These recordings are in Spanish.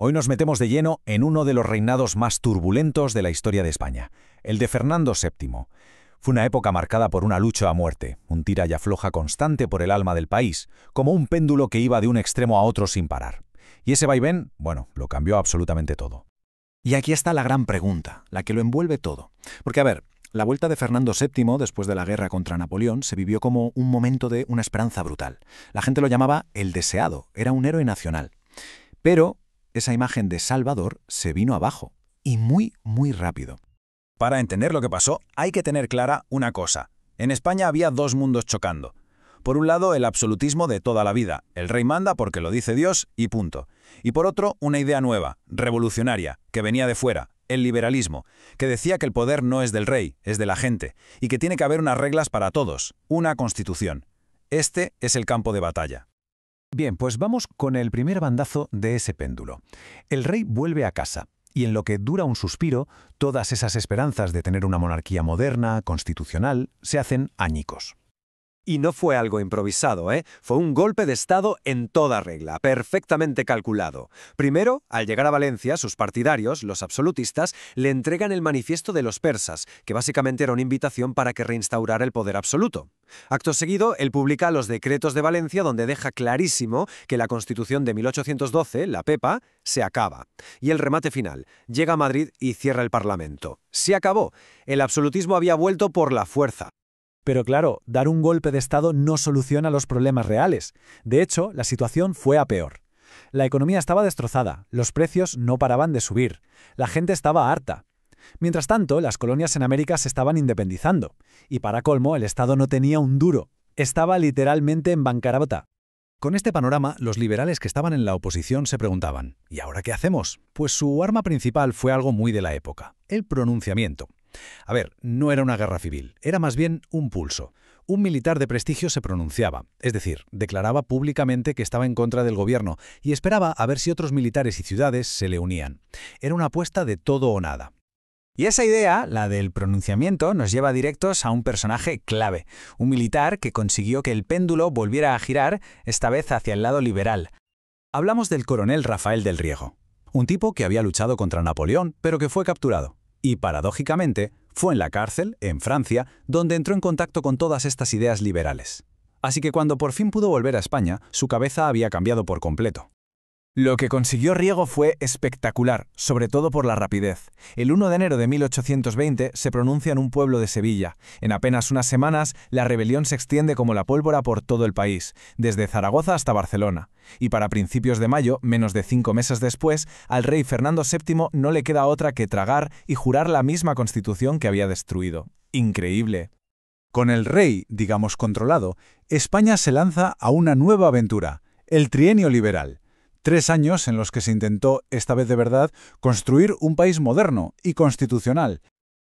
Hoy nos metemos de lleno en uno de los reinados más turbulentos de la historia de España, el de Fernando VII. Fue una época marcada por una lucha a muerte, un tira y afloja constante por el alma del país, como un péndulo que iba de un extremo a otro sin parar. Y ese vaivén, bueno, lo cambió absolutamente todo. Y aquí está la gran pregunta, la que lo envuelve todo. Porque, a ver, la vuelta de Fernando VII después de la guerra contra Napoleón se vivió como un momento de una esperanza brutal. La gente lo llamaba el deseado, era un héroe nacional. Pero esa imagen de Salvador se vino abajo, y muy, muy rápido. Para entender lo que pasó, hay que tener clara una cosa. En España había dos mundos chocando. Por un lado, el absolutismo de toda la vida. El rey manda porque lo dice Dios y punto. Y por otro, una idea nueva, revolucionaria, que venía de fuera, el liberalismo, que decía que el poder no es del rey, es de la gente, y que tiene que haber unas reglas para todos, una constitución. Este es el campo de batalla. Bien, pues vamos con el primer bandazo de ese péndulo. El rey vuelve a casa. Y en lo que dura un suspiro, todas esas esperanzas de tener una monarquía moderna, constitucional, se hacen añicos. Y no fue algo improvisado, ¿eh? Fue un golpe de Estado en toda regla, perfectamente calculado. Primero, al llegar a Valencia, sus partidarios, los absolutistas, le entregan el manifiesto de los persas, que básicamente era una invitación para que reinstaurara el poder absoluto. Acto seguido, él publica los decretos de Valencia, donde deja clarísimo que la Constitución de 1812, la Pepa, se acaba. Y el remate final, llega a Madrid y cierra el Parlamento. Se acabó. El absolutismo había vuelto por la fuerza. Pero claro, dar un golpe de Estado no soluciona los problemas reales. De hecho, la situación fue a peor. La economía estaba destrozada, los precios no paraban de subir, la gente estaba harta. Mientras tanto, las colonias en América se estaban independizando. Y para colmo, el Estado no tenía un duro. Estaba literalmente en bancarrota. Con este panorama, los liberales que estaban en la oposición se preguntaban, ¿y ahora qué hacemos? Pues su arma principal fue algo muy de la época, el pronunciamiento. A ver, no era una guerra civil, era más bien un pulso. Un militar de prestigio se pronunciaba, es decir, declaraba públicamente que estaba en contra del gobierno y esperaba a ver si otros militares y ciudades se le unían. Era una apuesta de todo o nada. Y esa idea, la del pronunciamiento, nos lleva directos a un personaje clave, un militar que consiguió que el péndulo volviera a girar, esta vez hacia el lado liberal. Hablamos del coronel Rafael del Riego, un tipo que había luchado contra Napoleón, pero que fue capturado. Y, paradójicamente, fue en la cárcel, en Francia, donde entró en contacto con todas estas ideas liberales. Así que cuando por fin pudo volver a España, su cabeza había cambiado por completo. Lo que consiguió Riego fue espectacular, sobre todo por la rapidez. El 1 de enero de 1820 se pronuncia en un pueblo de Sevilla. En apenas unas semanas, la rebelión se extiende como la pólvora por todo el país, desde Zaragoza hasta Barcelona. Y para principios de mayo, menos de 5 meses después, al rey Fernando VII no le queda otra que tragar y jurar la misma constitución que había destruido. Increíble. Con el rey, digamos, controlado, España se lanza a una nueva aventura, el trienio liberal. 3 años en los que se intentó, esta vez de verdad, construir un país moderno y constitucional.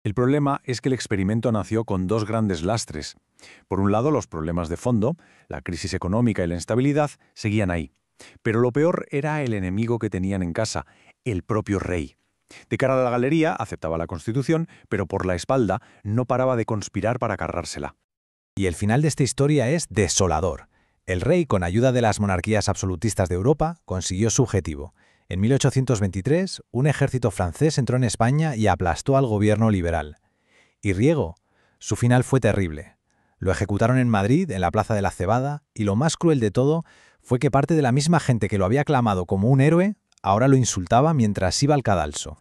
El problema es que el experimento nació con dos grandes lastres. Por un lado, los problemas de fondo, la crisis económica y la instabilidad, seguían ahí. Pero lo peor era el enemigo que tenían en casa, el propio rey. De cara a la galería, aceptaba la Constitución, pero por la espalda no paraba de conspirar para cargársela. Y el final de esta historia es desolador. El rey, con ayuda de las monarquías absolutistas de Europa, consiguió su objetivo. En 1823, un ejército francés entró en España y aplastó al gobierno liberal. Y Riego, su final fue terrible. Lo ejecutaron en Madrid, en la Plaza de la Cebada, y lo más cruel de todo fue que parte de la misma gente que lo había aclamado como un héroe, ahora lo insultaba mientras iba al cadalso.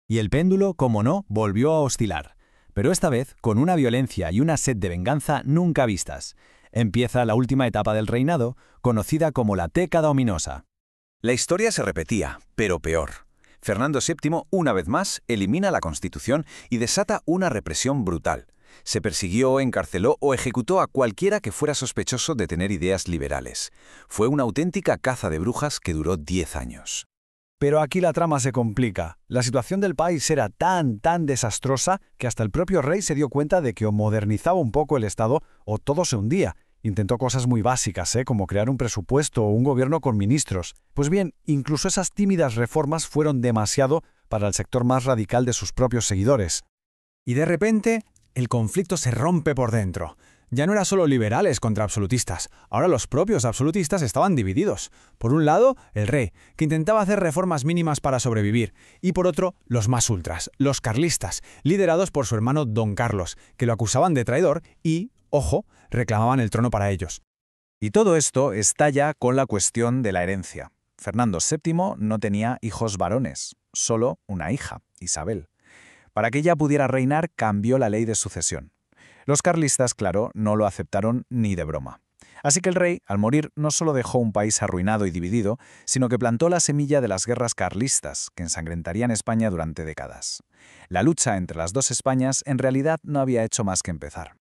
Y el péndulo, como no, volvió a oscilar. Pero esta vez con una violencia y una sed de venganza nunca vistas. Empieza la última etapa del reinado, conocida como la década ominosa. La historia se repetía, pero peor. Fernando VII, una vez más, elimina la Constitución y desata una represión brutal. Se persiguió, encarceló o ejecutó a cualquiera que fuera sospechoso de tener ideas liberales. Fue una auténtica caza de brujas que duró 10 años. Pero aquí la trama se complica. La situación del país era tan desastrosa que hasta el propio rey se dio cuenta de que o modernizaba un poco el Estado o todo se hundía. Intentó cosas muy básicas, como crear un presupuesto o un gobierno con ministros. Pues bien, incluso esas tímidas reformas fueron demasiado para el sector más radical de sus propios seguidores. Y de repente, el conflicto se rompe por dentro. Ya no era solo liberales contra absolutistas, ahora los propios absolutistas estaban divididos. Por un lado, el rey, que intentaba hacer reformas mínimas para sobrevivir, y por otro, los más ultras, los carlistas, liderados por su hermano Don Carlos, que lo acusaban de traidor y, ojo, reclamaban el trono para ellos. Y todo esto estalla con la cuestión de la herencia. Fernando VII no tenía hijos varones, solo una hija, Isabel. Para que ella pudiera reinar, cambió la ley de sucesión. Los carlistas, claro, no lo aceptaron ni de broma. Así que el rey, al morir, no solo dejó un país arruinado y dividido, sino que plantó la semilla de las guerras carlistas, que ensangrentarían España durante décadas. La lucha entre las dos Españas en realidad no había hecho más que empezar.